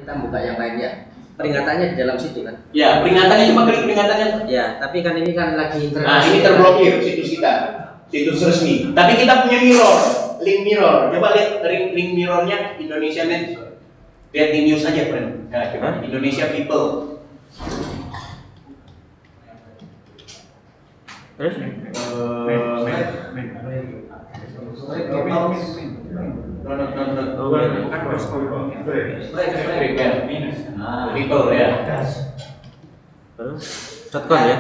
Kita buka yang lainnya. Peringatannya di dalam situ kan? Ya, peringatannya cuma klik peringatannya. Ya, tapi kan ini kan lagi Nah, ini terblokir situs kita, situs resmi. Tapi kita punya mirror, link mirror. Coba lihat link mirrornya Indonesia Net. Lihat di news aja, friend. Ya, coba Indonesia People. Terus? People ya. .com ya?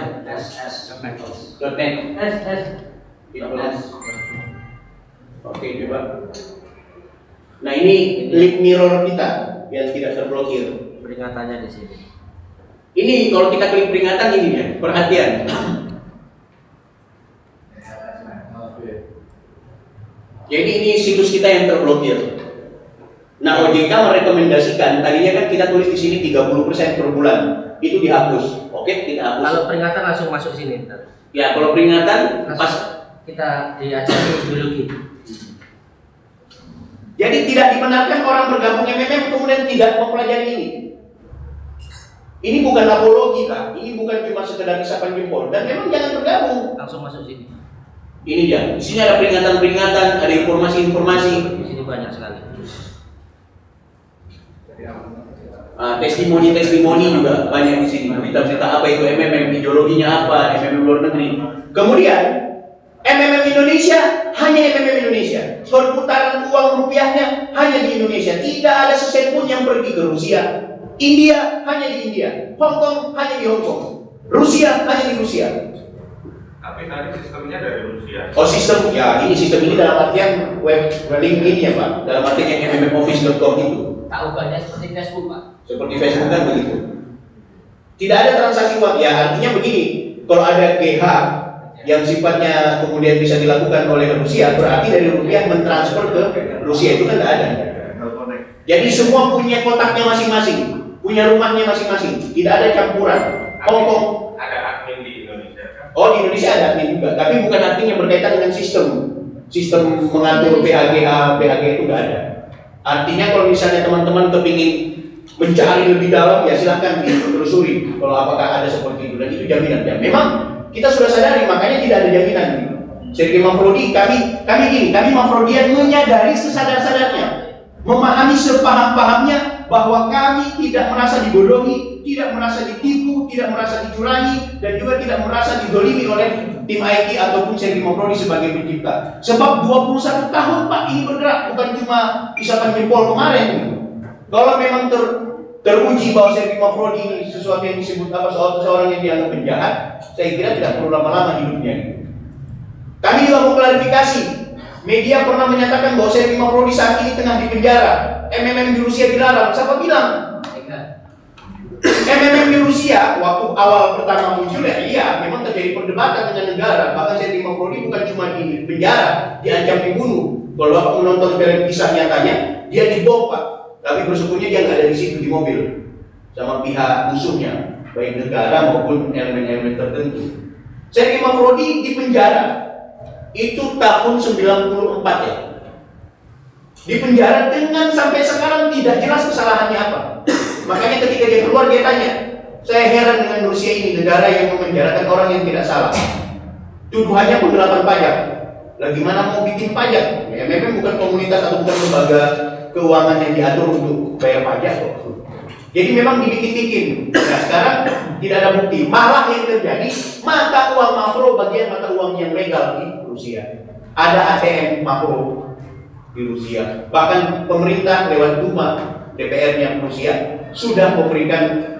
.net. Oke, coba. Nah, ini link mirror kita yang tidak terblokir. Peringatannya di sini. Ini kalau kita klik peringatan ini ya, perhatian. Jadi ini situs kita yang terblokir. Nah, OJK merekomendasikan, tadinya kan kita tulis di sini 30% per bulan, itu dihapus. Oke, kita hapus. Kalau peringatan langsung masuk sini. Ya, kalau peringatan langsung pas kita diajari ideologi. Jadi tidak dibenarkan orang bergabung MMM kemudian tidak mempelajari ini. Ini bukan apologi, Pak. Ini bukan cuma sekedar isapan jempol. Dan memang jangan bergabung. Langsung masuk sini. Ini dia. Di sini ada peringatan-peringatan, ada informasi-informasi. Di sini banyak sekali. Testimoni juga banyak di sini. Berita-berita apa itu MMM, ideologinya apa, MMM luar negeri. Kemudian MMM Indonesia hanya MMM Indonesia. Perputaran uang rupiahnya hanya di Indonesia. Tidak ada sesen pun yang pergi ke Rusia. India hanya di India. Hong Kong hanya di Hong Kong. Rusia hanya di Rusia. Tapi tadi sistemnya dari Rusia. Oh, sistem ya, ini sistem ini dalam artian web link ini ya Pak. Dalam artian yang mmoffice.com itu. Tak ubahnya seperti Facebook, Pak. Seperti Facebook kan begitu. Tidak ada transaksi uang. Ya, artinya begini. Kalau ada GH yang sifatnya kemudian bisa dilakukan oleh Rusia, berarti dari rupiah mentransfer ke Rusia itu kan tidak ada. Jadi semua punya kotaknya masing-masing, punya rumahnya masing-masing. Tidak ada campuran. Hong Kong Ada admin di Indonesia kan? Oh, di Indonesia ada admin juga, tapi bukan admin yang berkaitan dengan sistem mengatur PHGA itu nggak ada. Artinya kalau misalnya teman-teman kepingin mencari lebih dalam, ya silahkan ditelusuri kalau apakah ada seperti itu, dan itu jaminan. Ya, memang kita sudah sadari, makanya tidak ada jaminan. Sergei Mafrodi, kami Mafrodian menyadari sesadar-sadarnya, memahami sepaham-pahamnya bahwa kami tidak merasa dibodohi, tidak merasa ditipu, tidak merasa dicurangi, dan juga tidak merasa didolimi oleh tim IT ataupun Sergei Mafrodi sebagai pencipta. Sebab 21 tahun Pak ini bergerak, bukan cuma isapan jempol kemarin. Kalau memang teruji bahwa Sergei Mafrodi ini sesuatu yang disebut seorang yang dianggap penjahat, saya kira tidak perlu lama-lama hidupnya. Kami juga mau klarifikasi. Media pernah menyatakan bahwa Sergei Mafrodi saat ini tengah dipenjara. MMM di Rusia dilarang. Siapa bilang? MMM di Rusia waktu awal pertama muncul ya iya, memang terjadi perdebatan dengan negara. Bahkan Sergei Mafrodi bukan cuma di penjara, diancam dibunuh. Kalau Bapak menonton film kisah nyatanya, dia dibom Pak. Tapi bersyukurnya dia nggak ada di situ di mobil sama pihak musuhnya, baik negara maupun elemen-elemen tertentu. Sergei Mafrodi di penjara itu tahun 94 ya. Di penjara dengan sampai sekarang tidak jelas kesalahannya apa. Makanya ketika dia keluar dia tanya, saya heran dengan Rusia ini, negara yang memenjarakan orang yang tidak salah. Tuduhannya penggelapan pajak. Lagi mana mau bikin pajak? Ya memang bukan komunitas atau bukan lembaga keuangan yang diatur untuk bayar pajak kok. Jadi memang dibikin-bikin. Nah sekarang tidak ada bukti. Malah yang terjadi, mata uang makro bagian mata uang yang legal di Rusia. Ada ATM makro di Rusia. Bahkan pemerintah lewat Duma DPR-nya Rusia sudah memberikan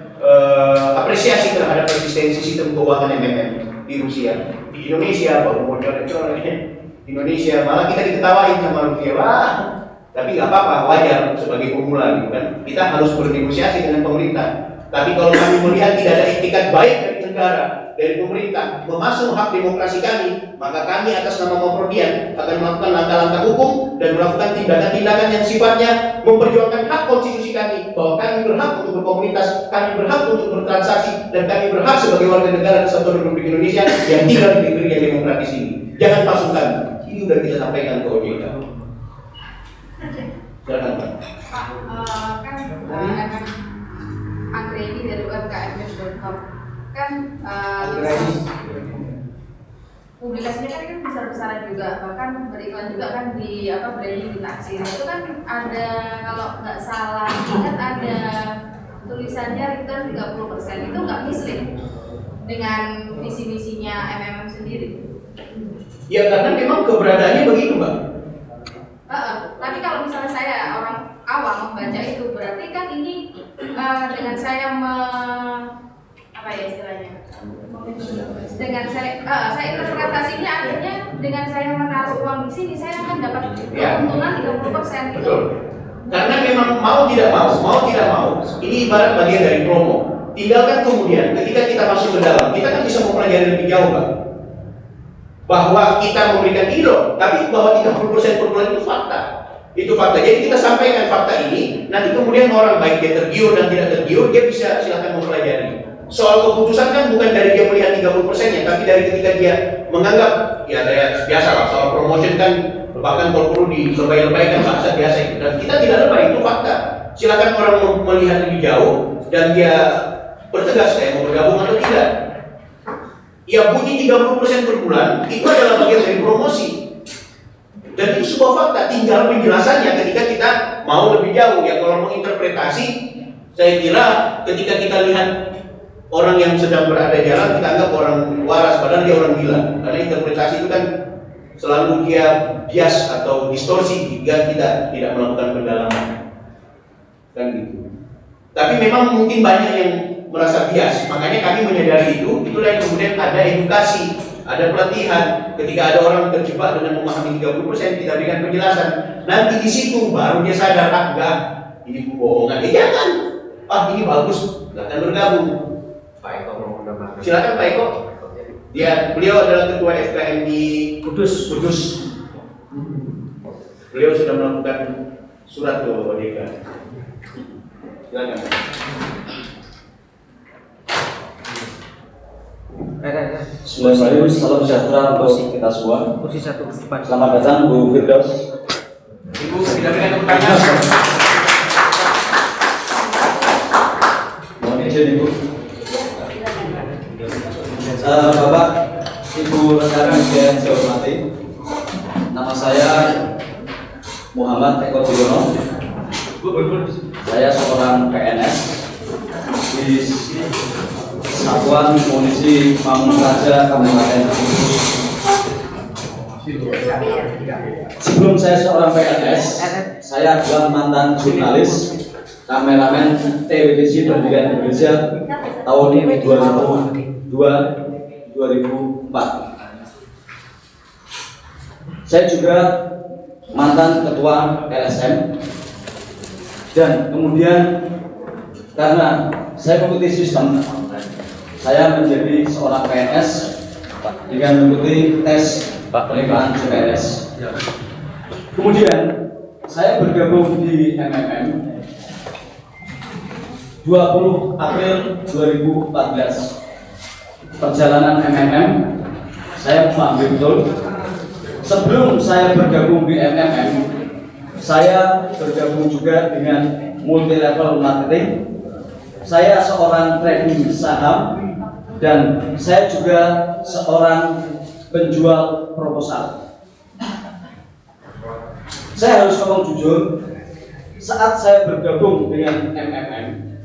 apresiasi terhadap eksistensi sistem keuangan MMM di Rusia. Di Indonesia baru bocor-bocornya. Indonesia malah kita diketawain sama Rusia. Wah, tapi nggak apa-apa, wajar sebagai pemula gitu kan. Kita harus bernegosiasi dengan pemerintah. Tapi kalau kami melihat tidak ada etikat baik dari negara, dari pemerintah memasuk hak demokrasi kami, maka kami atas nama Mafrodian akan melakukan langkah-langkah hukum dan melakukan tindakan-tindakan yang sifatnya memperjuangkan hak konstitusi kami, bahwa kami berhak untuk berkomunitas, kami berhak untuk bertransaksi, dan kami berhak sebagai warga negara Kesatuan Republik Indonesia yang tinggal di negeri yang demokratis ini. Jangan pasukan. Ini sudah kita sampaikan ke OJK. Silakan Pak. Pak, kan MM Anggreni dari UMKM.com kan publikasinya kan besar-besaran juga, bahkan beriklan juga kan di branding di taksi. Itu kan ada, kalau nggak salah ingat, ada tulisannya return 30%. Itu nggak mislead dengan visi misinya MMM sendiri? Ya karena memang keberadaannya begitu, Mbak. Tapi kalau misalnya saya orang awam membaca itu, berarti kan ini dengan saya apa ya istilahnya? Dengan saya interpretasinya akhirnya dengan saya menaruh uang di sini saya akan dapat keuntungan 30%. Betul. Karena memang mau tidak mau, ini ibarat bagian dari promo. Tinggalkan kemudian ketika kita masuk ke dalam, kita kan bisa mempelajari lebih jauh, Pak. Bahwa kita memberikan ini loh, tapi bahwa 30% per bulan itu fakta. Itu fakta. Jadi kita sampaikan fakta ini, nanti kemudian orang baik dia tergiur dan tidak tergiur, dia bisa silakan mempelajari. Soal keputusan kan bukan dari dia melihat 30%-nya, tapi dari ketika dia menganggap, ya kayak biasa lah, soal promotion kan, bahkan kalau perlu dilebay-lebaykan bahasa biasa itu. Dan kita tidak lebay, itu fakta. Silakan orang melihat lebih jauh, dan dia bertegas saya mau bergabung atau tidak. Ya bunyi 30% per bulan, itu adalah bagian dari promosi. Dan itu sebuah fakta, tinggal penjelasannya ketika kita mau lebih jauh. Ya kalau menginterpretasi, saya kira ketika kita lihat orang yang sedang berada di jalan, kita anggap orang waras, padahal dia orang gila. Karena interpretasi itu kan selalu dia bias atau distorsi jika kita tidak melakukan pendalaman. Kan gitu. Tapi memang mungkin banyak yang merasa bias, makanya kami menyadari itu. Itulah yang kemudian ada edukasi, ada pelatihan. Ketika ada orang terjebak dengan memahami 30%, kita berikan penjelasan. Nanti di situ baru dia sadar, enggak, ini bohongan. Jangan. Ini bagus, akan bergabung. Pak Eko mau menambahkan. Silakan Pak Eko. Beliau adalah ketua FKM di Kudus. Beliau sudah melakukan surat ke ODK. Silakan. Bismillahirrahmanirrahim. Salam sejahtera untuk kita semua. Selamat datang Bu Firdaus. Ibu, tidak berikan pertanyaan. Mohon izin Ibu. Bapak, Ibu rekan yang saya hormati. Nama saya Muhammad Eko Jiwono. Saya seorang PNS di Satuan Polisi Pamung Praja Kabupaten Kudus. Sebelum saya seorang PNS, saya adalah mantan jurnalis, kameramen televisi Pendidikan Indonesia tahun 2002-2004. Saya juga mantan ketua LSM, dan kemudian karena saya mengikuti sistem, saya menjadi seorang PNS dengan mengikuti tes penerimaan CPNS. Kemudian saya bergabung di MMM 20 April 2014. Perjalanan MMM saya memahami betul. Sebelum saya bergabung di MMM, saya bergabung juga dengan multi level marketing. Saya seorang trading saham, dan saya juga seorang penjual proposal. Saya harus ngomong jujur, saat saya bergabung dengan MMM,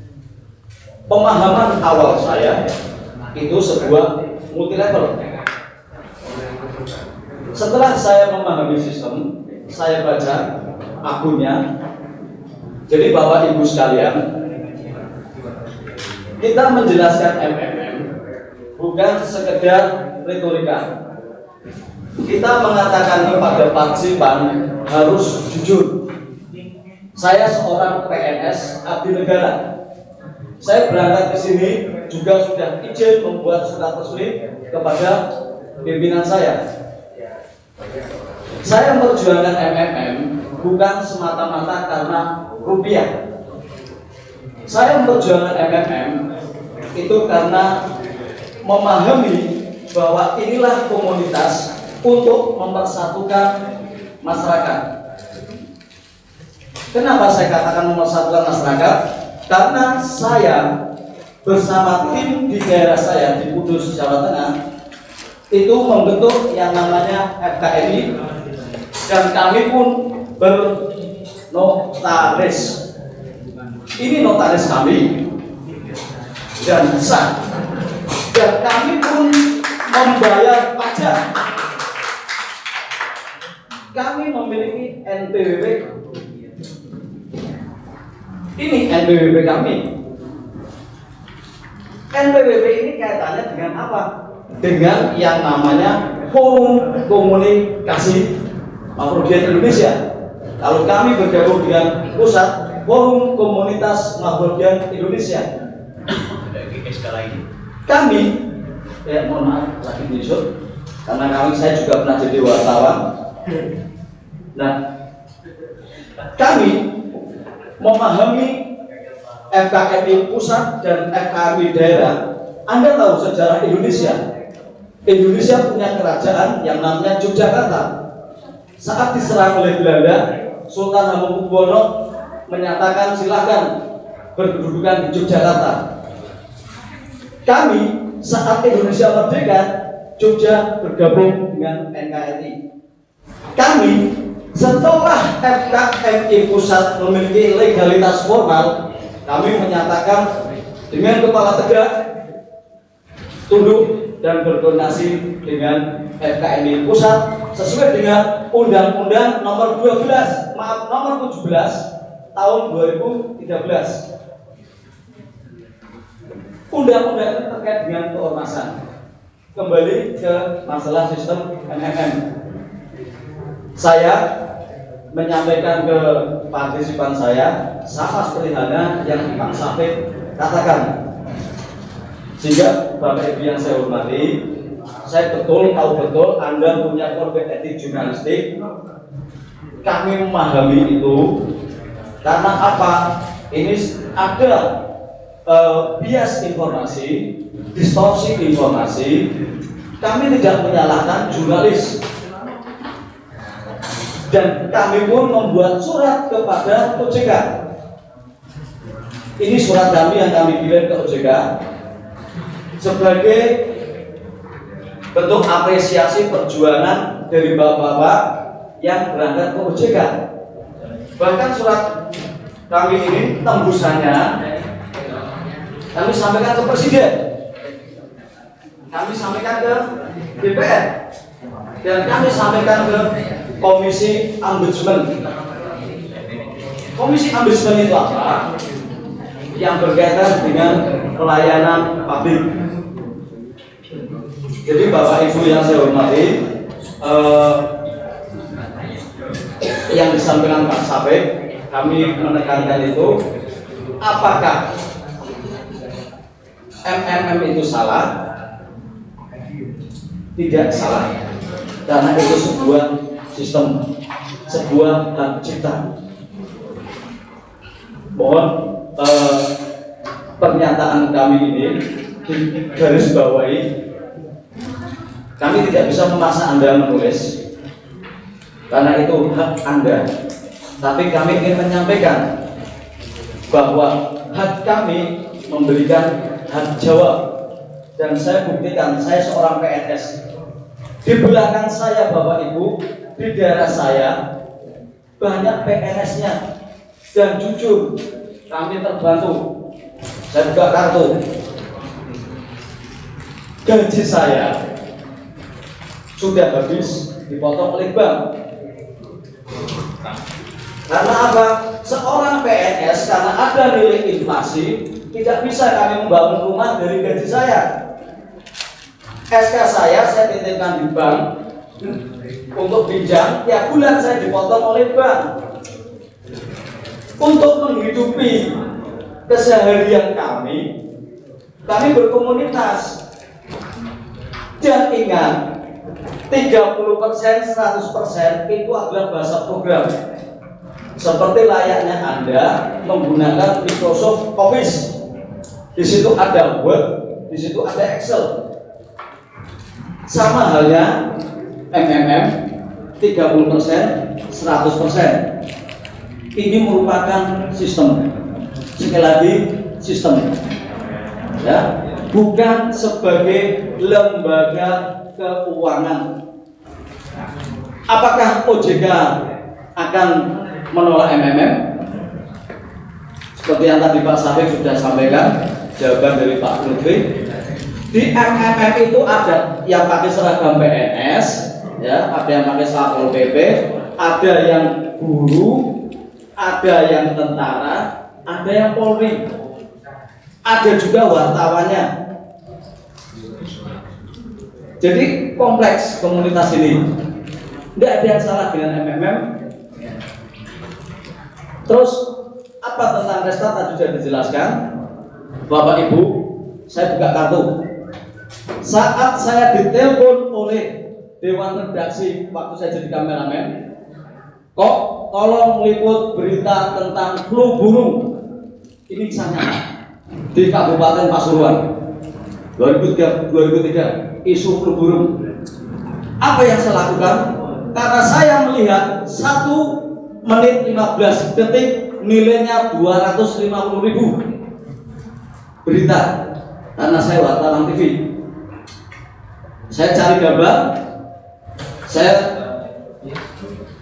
pemahaman awal saya itu sebuah multi level. Setelah saya memahami sistem, saya baca akunnya. Jadi Bapak Ibu sekalian, kita menjelaskan MMM bukan sekedar retorika. Kita mengatakan kepada partisipan harus jujur. Saya seorang PNS abdi negara. Saya berangkat ke sini juga sudah izin membuat surat resmi kepada pimpinan saya. Saya memperjuangkan MMM bukan semata-mata karena rupiah. Saya memperjuangkan MMM itu karena memahami bahwa inilah komunitas untuk mempersatukan masyarakat. Kenapa saya katakan memersatukan masyarakat? Karena saya bersama tim di daerah saya di Kudus, Jawa Tengah itu membentuk yang namanya FKMI, dan kami pun bernotaris. Ini notaris kami dan sah, dan kami pun membayar pajak. Kami memiliki NPWP. Ini NPWP kami. NPWP ini kaitannya dengan apa? Dengan yang namanya Forum Komunikasi Mahfuddian Indonesia. Kalau kami bergabung dengan pusat Forum Komunitas Mahfuddian Indonesia, kami, mohon maaf lagi disebut, karena saya juga pernah jadi wartawan. Nah, kami memahami FKMI pusat dan FKMI daerah. Anda tahu sejarah Indonesia. Indonesia punya kerajaan yang namanya Yogyakarta. Saat diserang oleh Belanda, Sultan Hamengkubuwono menyatakan silakan berkedudukan di Yogyakarta. Kami saat Indonesia merdeka, Jogja bergabung dengan NKRI. Kami setelah FKMI pusat memiliki legalitas formal, kami menyatakan dengan kepala tegak, tunduk dan berkoordinasi dengan FKMI pusat sesuai dengan Undang-Undang nomor 17 tahun 2013. Undang-undang itu terkait dengan keormasan. Kembali ke masalah sistem MMM. Saya menyampaikan ke partisipan saya sama seperti halnya yang Pak Safik katakan. Sehingga Bapak Ibu yang saya hormati, saya tahu betul Anda punya kode etik jurnalistik. Kami memahami itu karena apa? Ini ada bias informasi, distorsi informasi. Kami tidak menyalahkan jurnalis, dan kami pun membuat surat kepada OJK. Ini surat kami yang kami kirim ke OJK sebagai bentuk apresiasi perjuangan dari bapak-bapak yang berangkat ke OJK. Bahkan surat kami ini tembusannya kami sampaikan ke Presiden, kami sampaikan ke DPR, dan kami sampaikan ke Komisi Ombudsman. Komisi Ombudsman itu apa? Yang berkaitan dengan pelayanan publik. Jadi Bapak Ibu yang saya hormati, yang disampaikan Pak Safik, kami menekankan itu, apakah MMM itu salah? Tidak salah, karena itu sebuah sistem, sebuah hak cipta. Mohon pernyataan kami ini garis bawahi. Kami tidak bisa memaksa Anda menulis, karena itu hak Anda. Tapi kami ingin menyampaikan bahwa hak kami memberikan hak jawab. Dan saya buktikan, saya seorang PNS. Di belakang saya Bapak Ibu, di daerah saya banyak PNS-nya, dan jujur kami terbantu. Saya buka kartu. Gaji saya sudah habis dipotong oleh bank. Karena apa? Seorang PNS karena ada nilai inflasi, tidak bisa kami membangun rumah dari gaji saya. SK saya titipkan di bank untuk pinjam, tiap bulan saya dipotong oleh bank. Untuk menghidupi keseharian kami berkomunitas. Dan ingat, 30%, 100% itu adalah bahasa program. Seperti layaknya Anda menggunakan Microsoft Office. Di situ ada Word, di situ ada Excel. Sama halnya MMM, 30%, 100%. ini merupakan sistem. Sekali lagi sistem, ya, bukan sebagai lembaga keuangan. Apakah OJK akan menolak MMM? Seperti yang tadi Pak Safik sudah sampaikan, jawaban dari Pak Lutfi. Di MMM itu ada yang pakai seragam PNS, ya, ada yang pakai Satpol PP, ada yang guru, ada yang tentara, ada yang Polri, ada juga wartawannya. Jadi kompleks komunitas ini. Tidak ada yang salah dengan MMM. Terus apa tentang Resta tadi sudah dijelaskan. Bapak Ibu, saya buka kartu. Saat saya ditelepon oleh Dewan Redaksi waktu saya jadi kameramen, kok tolong meliput berita tentang flu burung. Ini kisahnya di Kabupaten Pasuruan 2003 isu flu burung. Apa yang saya lakukan? Karena saya melihat 1 menit 15 detik nilainya 250.000 berita, karena saya wartawan TV. Saya cari gambar, saya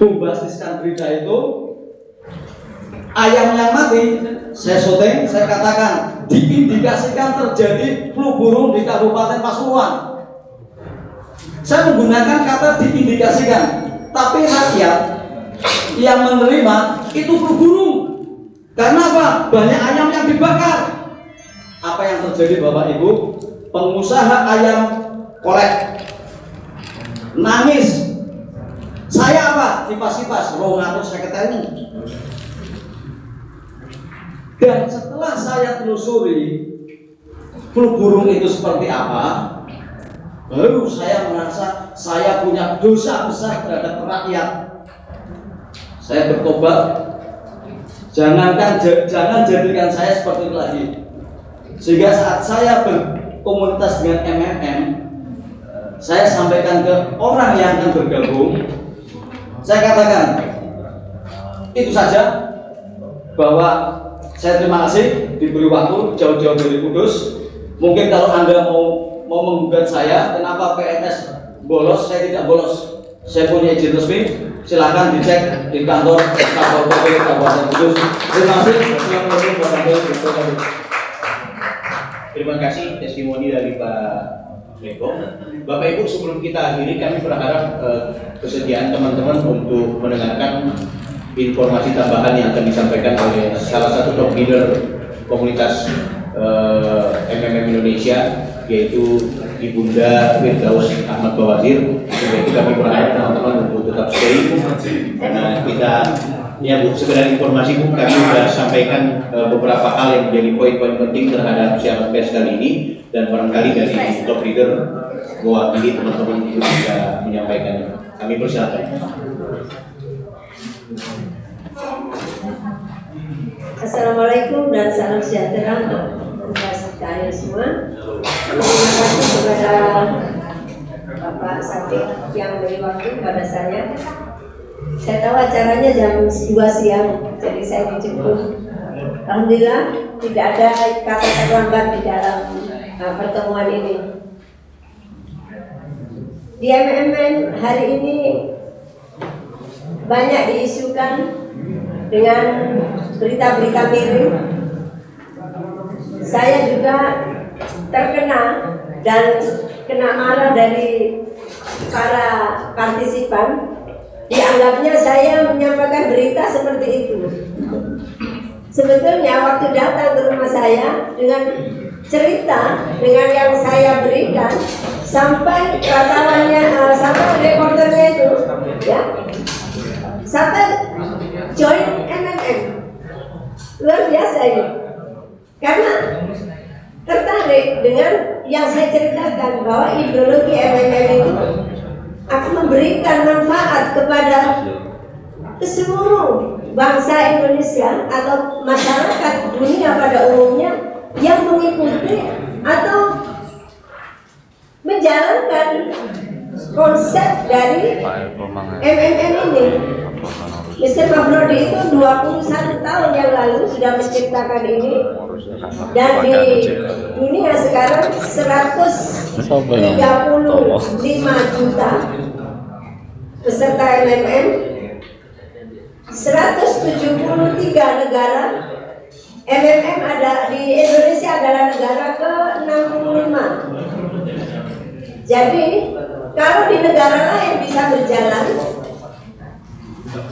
bombastiskan berita itu. Ayam yang mati, saya syuting, saya katakan diindikasikan terjadi flu burung di Kabupaten Pasuruan. Saya menggunakan kata diindikasikan, tapi rakyat yang menerima itu flu burung. Karena apa? Banyak ayam yang dibakar. Apa yang terjadi Bapak Ibu? Pengusaha ayam kolek nangis. Saya apa? Kipas-kipas, rongatus sekretari. Dan setelah saya telusuri flu burung itu seperti apa, baru saya merasa saya punya dosa besar terhadap rakyat. Saya bertobat. Jangan jadikan saya seperti itu lagi. Sehingga saat saya berkomunitas dengan MMM, saya sampaikan ke orang yang akan bergabung, saya katakan itu saja, bahwa saya terima kasih diberi waktu jauh-jauh dari Kudus. Mungkin kalau Anda mau menggugat saya, kenapa PNS bolos, saya tidak bolos. Saya punya izin resmi, silakan dicek di kantor Satpol PP Kabupaten Kudus. Terima kasih. Terima kasih testimoni dari Pak Menko. Bapak Ibu, sebelum kita akhiri, kami berharap kesediaan teman-teman untuk mendengarkan informasi tambahan yang akan disampaikan oleh salah satu top leader komunitas MMM Indonesia, yaitu Ibunda Firdaus Ahmad Bawazir. Jadi kami berharap teman-teman untuk tetap stay, karena kita ya Bu, sekedar informasi Bu, kami sudah sampaikan beberapa hal yang menjadi poin-poin penting terhadap siaran pers kali ini, dan barangkali dari top leader mewakili teman-teman itu bisa menyampaikannya. Kami persilakan. Assalamualaikum dan salam sejahtera untuk kalian semua. Terima kasih kepada Bapak Safik yang beri waktu kepada saya. Saya tahu acaranya jam 2 siang, jadi saya dijemput. Alhamdulillah tidak ada kata terlambat di dalam pertemuan ini. Di MMM hari ini banyak diisukan dengan berita-berita miring. Saya juga terkena dan kena marah dari para partisipan. Dianggapnya saya menyampaikan berita seperti itu. Sebetulnya waktu datang ke rumah saya dengan cerita dengan yang saya berikan, sampai wartawannya, sampai reporternya itu, ya, sampai join MMM. Luar biasa ini. Karena tertarik dengan yang saya ceritakan, bahwa ideologi MMM itu akan memberikan manfaat kepada seluruh bangsa Indonesia atau masyarakat dunia pada umumnya yang mengikuti atau menjalankan konsep dari MMM ini. Mr. Mabrodi itu 21 tahun yang lalu sudah menciptakan ini, dan di dunia sekarang 135 juta peserta MMM, 173 negara. MMM ada di Indonesia adalah negara ke-65. Jadi kalau di negara lain bisa berjalan,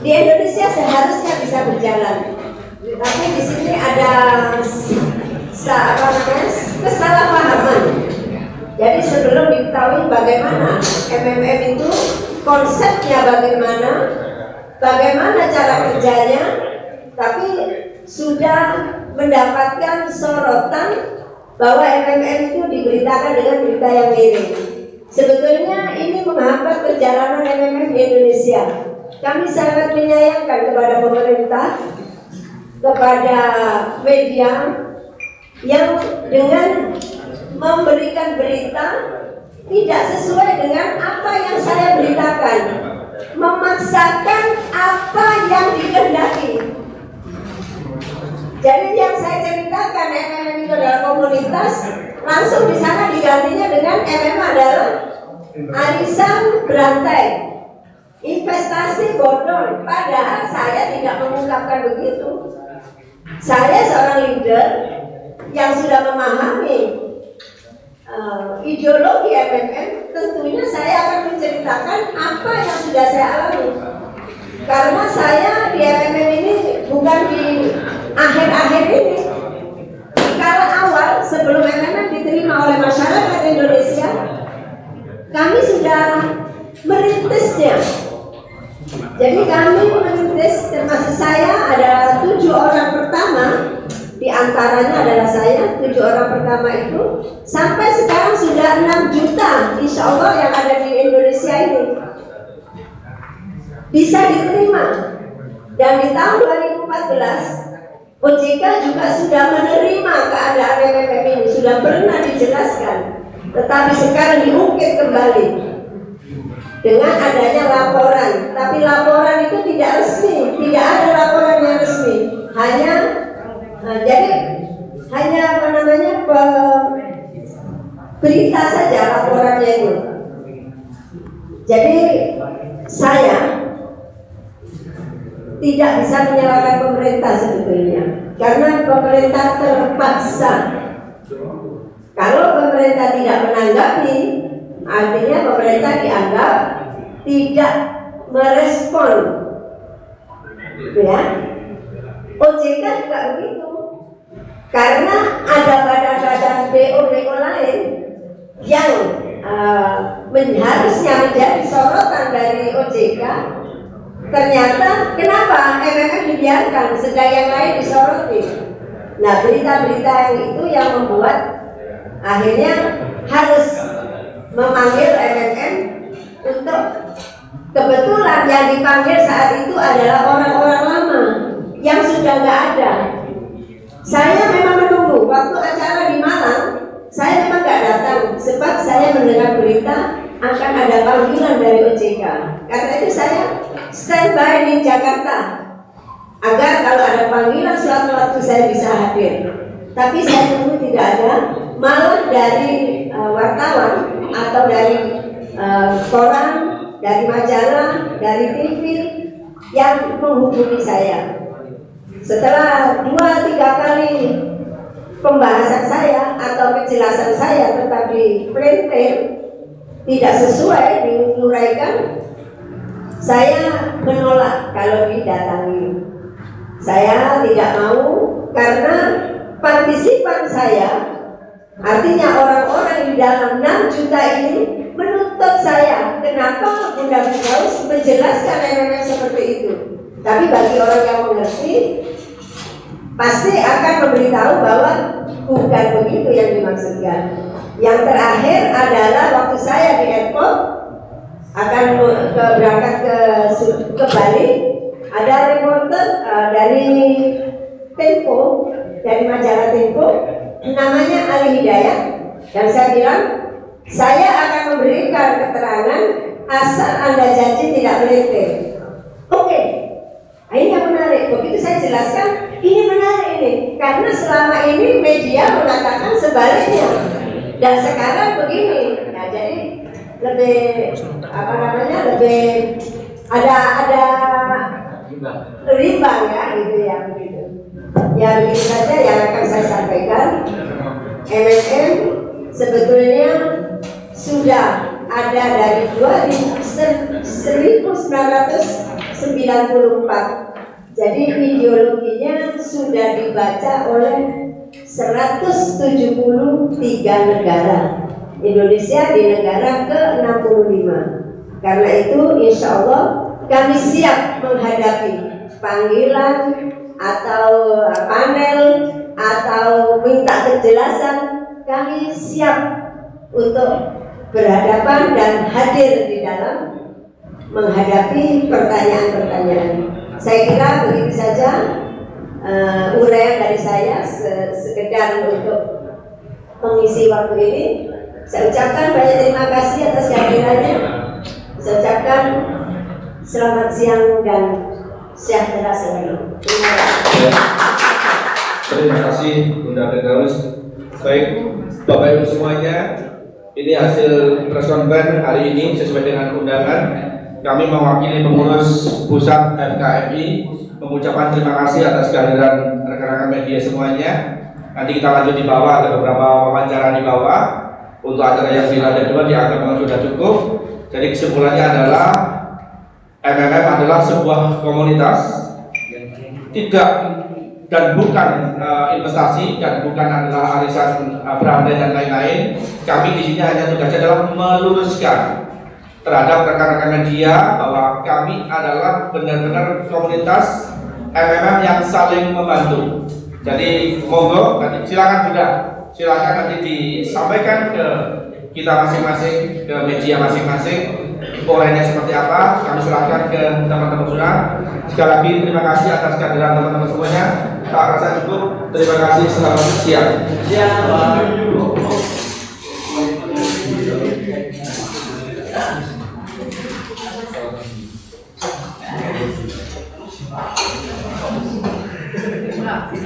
di Indonesia seharusnya bisa berjalan. Tapi di sini ada kesalahpahaman. Jadi sebelum diketahui bagaimana MMM itu, konsepnya bagaimana cara kerjanya, tapi sudah mendapatkan sorotan bahwa MMM itu diberitakan dengan berita yang miring. Sebetulnya ini menghambat perjalanan MMM di Indonesia. Kami sangat menyayangkan kepada pemerintah, kepada media yang dengan memberikan berita tidak sesuai dengan apa yang saya beritakan, memaksakan apa yang dikehendaki. Jadi yang saya ceritakan MMM itu adalah komunitas, langsung di sana digantinya dengan MMM adalah arisan berantai, investasi bodong. Padahal saya tidak mengungkapkan begitu. Saya seorang leader yang sudah memahami ideologi MMM. Tentunya saya akan menceritakan apa yang sudah saya alami, karena saya di MMM ini bukan di akhir-akhir ini. Di kala awal sebelum MMM diterima oleh masyarakat Indonesia, kami sudah merintisnya. Jadi kami merintis, termasuk saya, ada 7 orang pertama, di antaranya adalah saya. 7 orang pertama itu sampai sekarang sudah 6 juta insya Allah yang ada di Indonesia ini bisa diterima. Dan di tahun 2014 OJK juga sudah menerima keadaan MMM ini, sudah pernah dijelaskan, tetapi sekarang diungkit kembali dengan adanya laporan. Tapi laporan itu tidak resmi, tidak ada laporan yang resmi, hanya berita saja laporannya itu. Jadi saya tidak bisa menyalahkan pemerintah sebetulnya, karena pemerintah terpaksa. Kalau pemerintah tidak menanggapi, artinya pemerintah dianggap tidak merespon, ya. OJK juga begitu, karena ada badan-badan BO lain yang harusnya menjadi sorotan dari OJK. Ternyata kenapa MMM dibiarkan sedang yang lain disoroti? Nah, berita-berita yang itu yang membuat akhirnya harus memanggil MMM untuk, kebetulan yang dipanggil saat itu adalah orang-orang lama yang sudah nggak ada. Saya memang menunggu waktu acara di Malang, saya memang nggak datang sebab saya mendengar berita akan ada panggilan dari OJK. Karena itu saya standby di Jakarta agar kalau ada panggilan suatu waktu saya bisa hadir. Tapi saya tunggu tidak ada, malah dari wartawan atau dari koran, dari majalah, dari TV yang menghubungi saya. Setelah 2-3 kali pembahasan saya atau penjelasan saya tetap dipelintir, tidak sesuai diuraikan, saya menolak kalau didatangi. Saya tidak mau, karena partisipan saya, artinya orang-orang di dalam 6 juta ini menuntut saya. Kenapa Bunda Firdaus menjelaskan MMM seperti itu? Tapi bagi orang yang mengerti, pasti akan memberitahu bahwa bukan begitu yang dimaksudkan. Yang terakhir adalah waktu saya di airport akan berangkat ke Bali, ada reporter dari Tempo, dari majalah Tempo, namanya Ali Hidayat, dan saya bilang saya akan memberikan keterangan asal Anda janji tidak melintir. Oke. Ini yang menarik. Begitu saya jelaskan, ini menarik ini. Karena selama ini media mengatakan sebaliknya. Dan sekarang begini. Nah, jadi lebih lebih ada rimbang ya gitu ya begitu. Ya begitu saja yang akan saya sampaikan. MNM sebetulnya sudah ada dari 1994. Jadi ideologinya sudah dibaca oleh 173 negara. Indonesia di negara ke-65. Karena itu insya Allah kami siap menghadapi panggilan atau panel atau minta kejelasan. Kami siap untuk berhadapan dan hadir di dalam menghadapi pertanyaan-pertanyaan. Saya kira begitu saja uraian dari saya sekedar untuk mengisi waktu ini. Saya ucapkan banyak terima kasih atas kehadirannya. Saya ucapkan selamat siang dan sejahtera selalu. Terima kasih. Terima kasih Bunda Firdaus. Baik Bapak Ibu semuanya, ini hasil press conference hari ini sesuai dengan undangan. Kami mewakili pengurus pusat FKMI mengucapkan terima kasih atas kehadiran rekan-rekan media semuanya. Nanti kita lanjut di bawah, ada beberapa wawancara di bawah. Untuk acara yang di lantai 2 dianggap memang sudah cukup. Jadi kesimpulannya adalah MMM adalah sebuah komunitas, tidak dan bukan investasi dan bukan adalah arisan berantai dan lain-lain. Kami di sini hanya tugasnya adalah meluruskan terhadap rekan-rekan media bahwa kami adalah benar-benar komunitas MMM yang saling membantu. Jadi monggo nanti silakan nanti disampaikan ke kita masing-masing, ke media masing-masing uraiannya seperti apa, kami serahkan ke teman-teman semua. Sekali lagi terima kasih atas kehadiran teman-teman semuanya. Tak rasa cukup. Terima kasih, selamat siang.